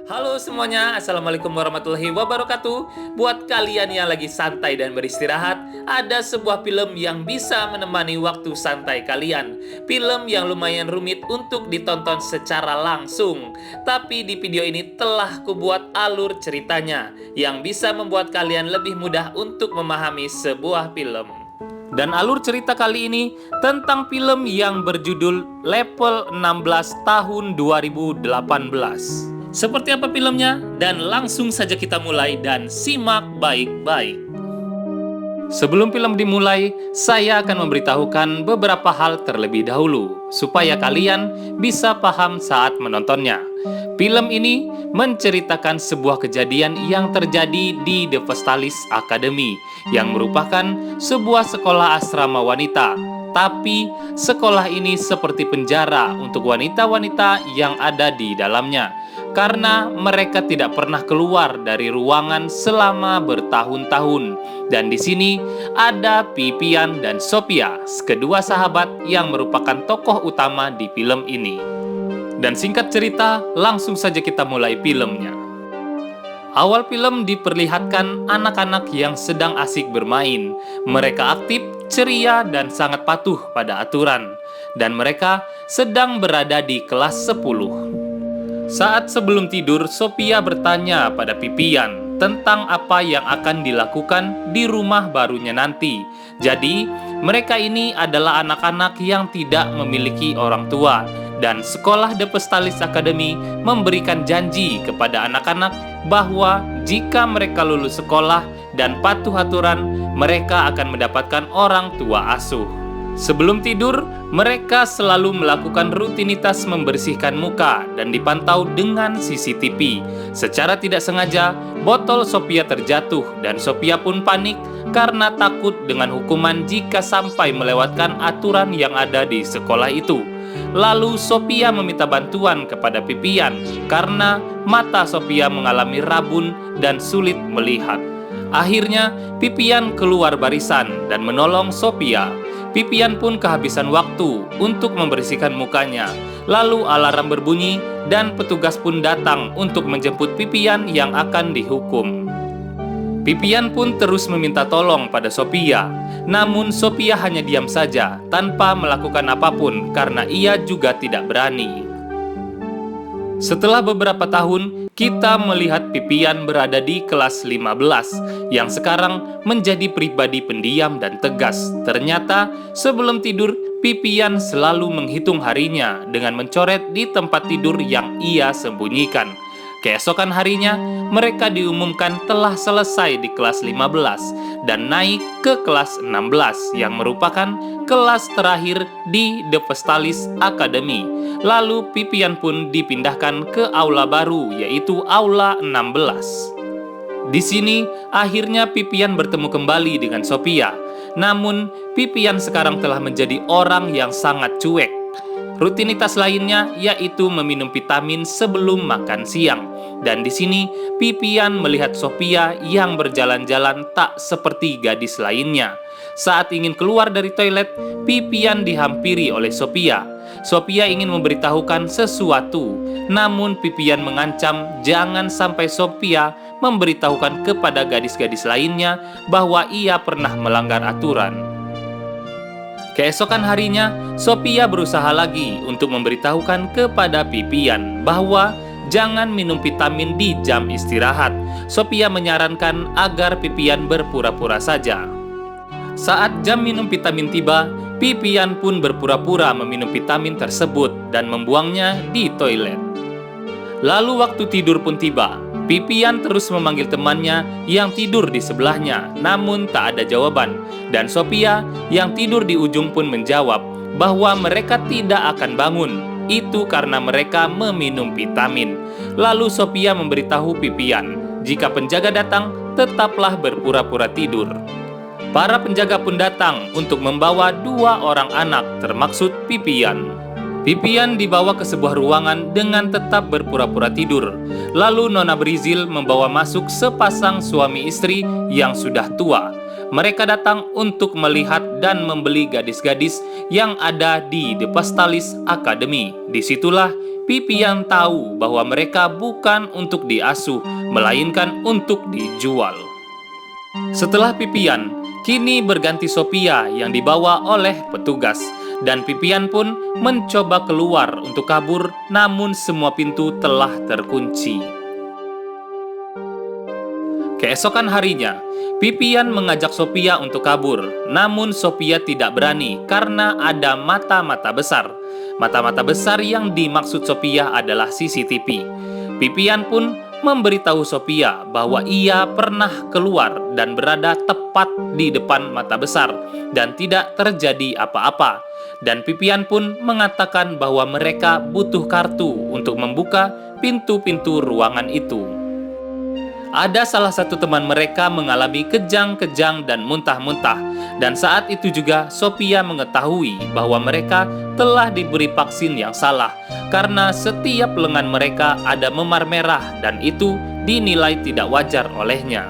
Halo semuanya, Assalamualaikum warahmatullahi wabarakatuh. Buat kalian yang lagi santai dan beristirahat, ada sebuah film yang bisa menemani waktu santai kalian. Film yang lumayan rumit untuk ditonton secara langsung. Tapi di video ini telah kubuat alur ceritanya, yang bisa membuat kalian lebih mudah untuk memahami sebuah film. Dan alur cerita kali ini tentang film yang berjudul Level 16 tahun 2018. Seperti apa filmnya? Dan langsung saja kita mulai dan simak baik-baik. Sebelum film dimulai, saya akan memberitahukan beberapa hal terlebih dahulu, supaya kalian bisa paham saat menontonnya. Film ini menceritakan sebuah kejadian yang terjadi di The Vestalis Academy, yang merupakan sebuah sekolah asrama wanita. Tapi sekolah ini seperti penjara untuk wanita-wanita yang ada di dalamnya, karena mereka tidak pernah keluar dari ruangan selama bertahun-tahun. Dan di sini ada Pipian dan Sophia, kedua sahabat yang merupakan tokoh utama di film ini. Dan singkat cerita, langsung saja kita mulai filmnya. Awal film diperlihatkan anak-anak yang sedang asik bermain. Mereka aktif, ceria, dan sangat patuh pada aturan. Dan mereka sedang berada di kelas 10. Saat sebelum tidur, Sophia bertanya pada Pipian tentang apa yang akan dilakukan di rumah barunya nanti. Jadi, mereka ini adalah anak-anak yang tidak memiliki orang tua. Dan sekolah The Vestalis Academy memberikan janji kepada anak-anak bahwa jika mereka lulus sekolah dan patuh aturan, mereka akan mendapatkan orang tua asuh. Sebelum tidur, mereka selalu melakukan rutinitas membersihkan muka dan dipantau dengan CCTV. Secara tidak sengaja, botol Sophia terjatuh dan Sophia pun panik karena takut dengan hukuman jika sampai melewatkan aturan yang ada di sekolah itu. Lalu Sophia meminta bantuan kepada Pipian karena mata Sophia mengalami rabun dan sulit melihat. Akhirnya, Pipian keluar barisan dan menolong Sophia. Pipian pun kehabisan waktu untuk membersihkan mukanya. Lalu alarm berbunyi dan petugas pun datang untuk menjemput Pipian yang akan dihukum. Pipian pun terus meminta tolong pada Sophia. Namun Sophia hanya diam saja tanpa melakukan apapun karena ia juga tidak berani. Setelah beberapa tahun, kita melihat Pipian berada di kelas 15 yang sekarang menjadi pribadi pendiam dan tegas. Ternyata sebelum tidur, Pipian selalu menghitung harinya dengan mencoret di tempat tidur yang ia sembunyikan. Keesokan harinya, mereka diumumkan telah selesai di kelas 15 dan naik ke kelas 16 yang merupakan kelas terakhir di The Vestalis Academy. Lalu Pipian pun dipindahkan ke aula baru, yaitu aula 16. Di sini, akhirnya Pipian bertemu kembali dengan Sophia. Namun, Pipian sekarang telah menjadi orang yang sangat cuek. Rutinitas lainnya yaitu meminum vitamin sebelum makan siang. Dan di sini Pipian melihat Sophia yang berjalan-jalan tak seperti gadis lainnya. Saat ingin keluar dari toilet, Pipian dihampiri oleh Sophia. Sophia ingin memberitahukan sesuatu, namun Pipian mengancam jangan sampai Sophia memberitahukan kepada gadis-gadis lainnya bahwa ia pernah melanggar aturan. Keesokan harinya, Sophia berusaha lagi untuk memberitahukan kepada Pipian bahwa jangan minum vitamin di jam istirahat. Sophia menyarankan agar Pipian berpura-pura saja. Saat jam minum vitamin tiba, Pipian pun berpura-pura meminum vitamin tersebut dan membuangnya di toilet. Lalu waktu tidur pun tiba. Pipian terus memanggil temannya yang tidur di sebelahnya, namun tak ada jawaban. Dan Sophia yang tidur di ujung pun menjawab bahwa mereka tidak akan bangun. Itu karena mereka meminum vitamin. Lalu Sophia memberitahu Pipian, jika penjaga datang, tetaplah berpura-pura tidur. Para penjaga pun datang untuk membawa 2 orang anak, termaksud Pipian. Pipian dibawa ke sebuah ruangan dengan tetap berpura-pura tidur. Lalu Nona Brizil membawa masuk sepasang suami istri yang sudah tua. Mereka datang untuk melihat dan membeli gadis-gadis yang ada di The Vestalis Academy. Disitulah Pipian tahu bahwa mereka bukan untuk diasuh, melainkan untuk dijual. Setelah Pipian, kini berganti Sophia yang dibawa oleh petugas. Dan Pipian pun mencoba keluar untuk kabur, namun semua pintu telah terkunci. Keesokan harinya, Pipian mengajak Sophia untuk kabur, namun Sophia tidak berani karena ada mata-mata besar. Mata-mata besar yang dimaksud Sophia adalah CCTV. Pipian pun memberitahu Sophia bahwa ia pernah keluar dan berada tepat di depan mata besar dan tidak terjadi apa-apa. Dan Pipian pun mengatakan bahwa mereka butuh kartu untuk membuka pintu-pintu ruangan itu. Ada salah satu teman mereka mengalami kejang-kejang dan muntah-muntah. Dan saat itu juga Sophia mengetahui bahwa mereka telah diberi vaksin yang salah, karena setiap lengan mereka ada memar merah dan itu dinilai tidak wajar olehnya.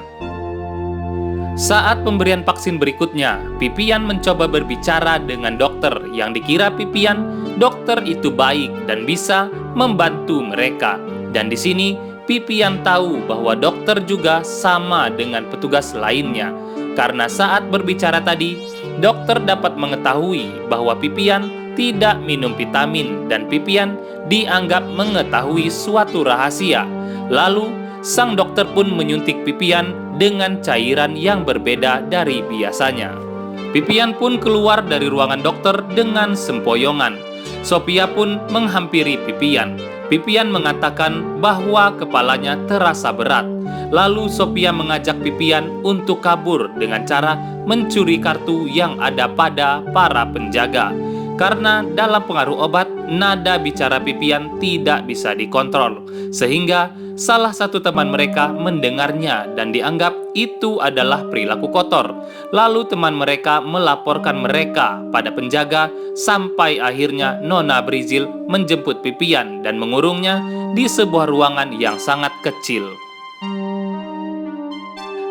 Saat pemberian vaksin berikutnya, Pipian mencoba berbicara dengan dokter yang dikira Pipian, dokter itu baik dan bisa membantu mereka. Dan di sini Pipian tahu bahwa dokter juga sama dengan petugas lainnya. Karena saat berbicara tadi, dokter dapat mengetahui bahwa Pipian tidak minum vitamin dan Pipian dianggap mengetahui suatu rahasia. Lalu, sang dokter pun menyuntik Pipian dengan cairan yang berbeda dari biasanya. Pipian pun keluar dari ruangan dokter dengan sempoyongan. Sophia pun menghampiri Pipian. Pipian mengatakan bahwa kepalanya terasa berat. Lalu Sophia mengajak Pipian untuk kabur dengan cara mencuri kartu yang ada pada para penjaga. Karena dalam pengaruh obat, nada bicara Pipian tidak bisa dikontrol, sehingga salah satu teman mereka mendengarnya dan dianggap itu adalah perilaku kotor. Lalu teman mereka melaporkan mereka pada penjaga sampai akhirnya Nona Brizil menjemput Pipian dan mengurungnya di sebuah ruangan yang sangat kecil.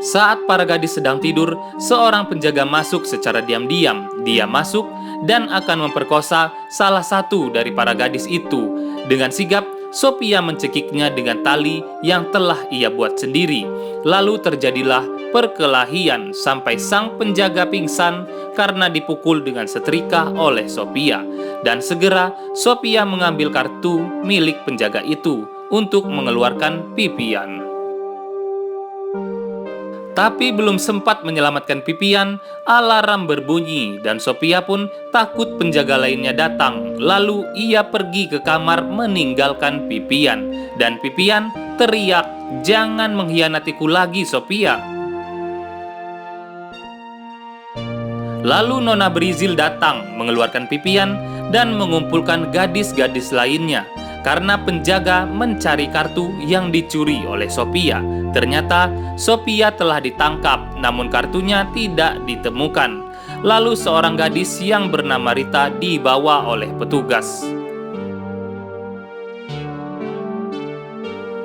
Saat para gadis sedang tidur, seorang penjaga masuk secara diam-diam. Dia masuk dan akan memperkosa salah satu dari para gadis itu. Dengan sigap, Sophia mencekiknya dengan tali yang telah ia buat sendiri. Lalu terjadilah perkelahian sampai sang penjaga pingsan karena dipukul dengan setrika oleh Sophia. Dan segera Sophia mengambil kartu milik penjaga itu untuk mengeluarkan Pipian. Tapi belum sempat menyelamatkan Pipian, alarm berbunyi dan Sophia pun takut penjaga lainnya datang. Lalu ia pergi ke kamar meninggalkan Pipian. Dan Pipian teriak, "Jangan mengkhianatiku lagi, Sophia." Lalu Nona Brizil datang mengeluarkan Pipian dan mengumpulkan gadis-gadis lainnya. Karena penjaga mencari kartu yang dicuri oleh Sophia. Ternyata Sophia telah ditangkap, namun kartunya tidak ditemukan. Lalu seorang gadis yang bernama Rita dibawa oleh petugas.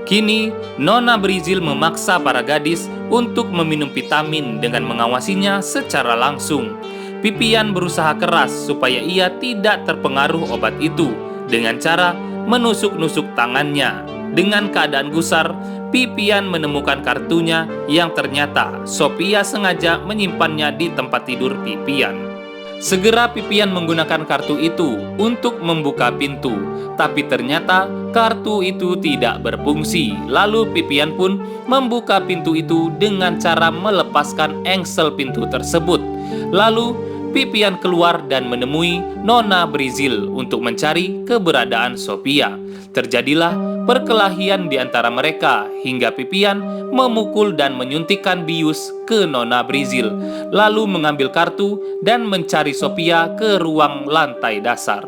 Kini, Nona Brizil memaksa para gadis untuk meminum vitamin dengan mengawasinya secara langsung. Pipian berusaha keras supaya ia tidak terpengaruh obat itu dengan cara menusuk-nusuk tangannya. Dengan keadaan gusar, Pipian menemukan kartunya yang ternyata Sophia sengaja menyimpannya di tempat tidur Pipian. Segera Pipian menggunakan kartu itu untuk membuka pintu, tapi ternyata kartu itu tidak berfungsi. Lalu Pipian pun membuka pintu itu dengan cara melepaskan engsel pintu tersebut. Lalu Pipian keluar dan menemui Nona Brizil untuk mencari keberadaan Sophia. Terjadilah perkelahian di antara mereka hingga Pipian memukul dan menyuntikkan bius ke Nona Brizil, lalu mengambil kartu dan mencari Sophia ke ruang lantai dasar.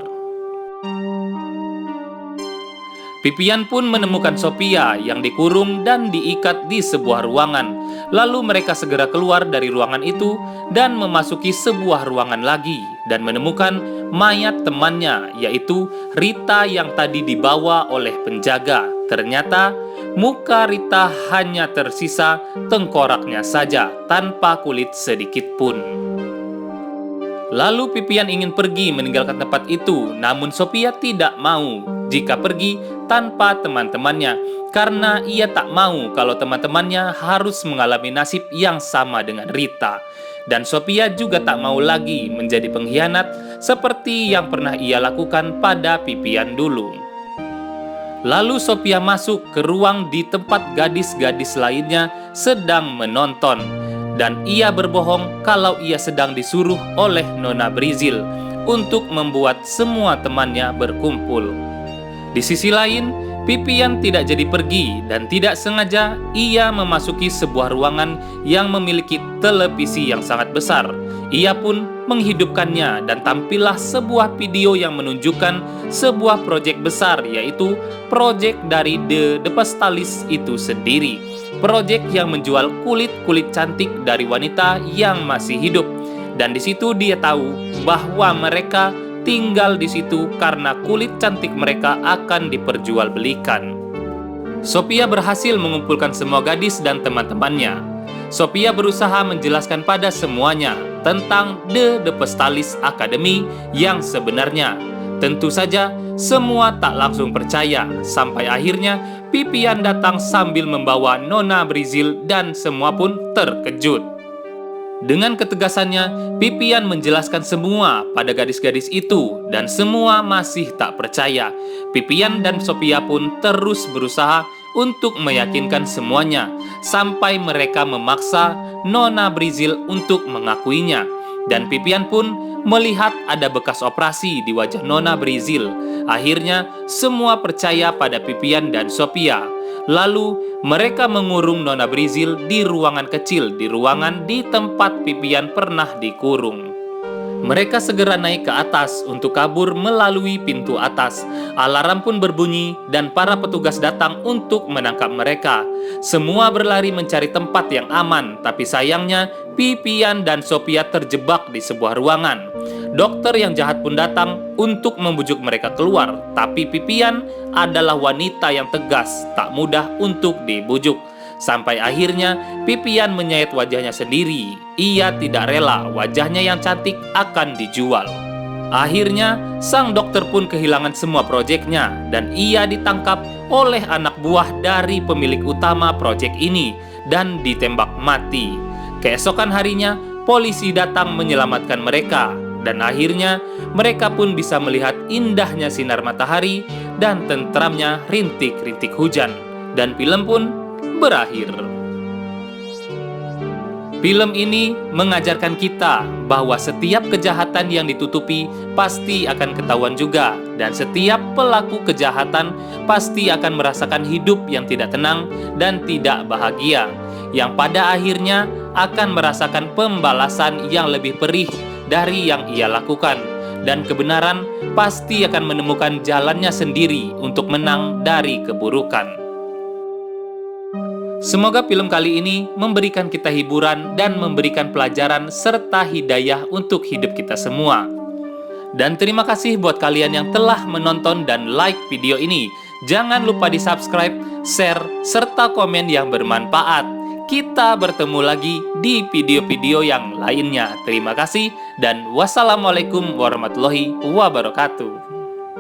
Pipian pun menemukan Sophia yang dikurung dan diikat di sebuah ruangan. Lalu mereka segera keluar dari ruangan itu dan memasuki sebuah ruangan lagi dan menemukan mayat temannya, yaitu Rita yang tadi dibawa oleh penjaga. Ternyata muka Rita hanya tersisa tengkoraknya saja tanpa kulit sedikit pun. Lalu Pipian ingin pergi meninggalkan tempat itu, namun Sophia tidak mau. jika pergi tanpa teman-temannya, karena ia tak mau kalau teman-temannya harus mengalami nasib yang sama dengan Rita. Dan Sophia juga tak mau lagi menjadi pengkhianat seperti yang pernah ia lakukan pada Pipian dulu. Lalu Sophia masuk ke ruang di tempat gadis-gadis lainnya sedang menonton, dan ia berbohong kalau ia sedang disuruh oleh Nona Brizil untuk membuat semua temannya berkumpul. Di sisi lain, Pipian tidak jadi pergi, dan tidak sengaja ia memasuki sebuah ruangan yang memiliki televisi yang sangat besar. Ia pun menghidupkannya dan tampillah sebuah video yang menunjukkan sebuah proyek besar, yaitu proyek dari The Pastalist itu sendiri. Proyek yang menjual kulit-kulit cantik dari wanita yang masih hidup. Dan di situ dia tahu bahwa mereka tinggal di situ karena kulit cantik mereka akan diperjualbelikan. Sophia berhasil mengumpulkan semua gadis dan teman-temannya. Sophia berusaha menjelaskan pada semuanya tentang The Pastalist Academy yang sebenarnya. Tentu saja semua tak langsung percaya, sampai akhirnya Pipian datang sambil membawa Nona Brizil dan semua pun terkejut. Dengan ketegasannya, Pipian menjelaskan semua pada gadis-gadis itu, dan semua masih tak percaya. Pipian dan Sophia pun terus berusaha untuk meyakinkan semuanya, sampai mereka memaksa Nona Brizil untuk mengakuinya. Dan Pipian pun melihat ada bekas operasi di wajah Nona Brizil. Akhirnya, semua percaya pada Pipian dan Sophia. Lalu mereka mengurung Nona Brizil di ruangan kecil, di ruangan di tempat Pipian pernah dikurung. Mereka segera naik ke atas untuk kabur melalui pintu atas. Alarm pun berbunyi dan para petugas datang untuk menangkap mereka. Semua berlari mencari tempat yang aman, tapi sayangnya Pipian dan Sophia terjebak di sebuah ruangan. Dokter yang jahat pun datang untuk membujuk mereka keluar, tapi Pipian adalah wanita yang tegas, tak mudah untuk dibujuk. Sampai akhirnya Pipian menyayat wajahnya sendiri. Ia tidak rela wajahnya yang cantik akan dijual. Akhirnya sang dokter pun kehilangan semua proyeknya, dan ia ditangkap oleh anak buah dari pemilik utama proyek ini dan ditembak mati. Keesokan harinya polisi datang menyelamatkan mereka, dan akhirnya mereka pun bisa melihat indahnya sinar matahari dan tentramnya rintik-rintik hujan. Dan film pun berakhir. Film ini mengajarkan kita bahwa setiap kejahatan yang ditutupi pasti akan ketahuan juga, dan setiap pelaku kejahatan pasti akan merasakan hidup yang tidak tenang dan tidak bahagia, yang pada akhirnya akan merasakan pembalasan yang lebih perih dari yang ia lakukan, dan kebenaran pasti akan menemukan jalannya sendiri untuk menang dari keburukan. Semoga film kali ini memberikan kita hiburan dan memberikan pelajaran serta hidayah untuk hidup kita semua. Dan terima kasih buat kalian yang telah menonton dan like video ini. Jangan lupa di subscribe, share, serta komen yang bermanfaat. Kita bertemu lagi di video-video yang lainnya. Terima kasih dan wassalamualaikum warahmatullahi wabarakatuh.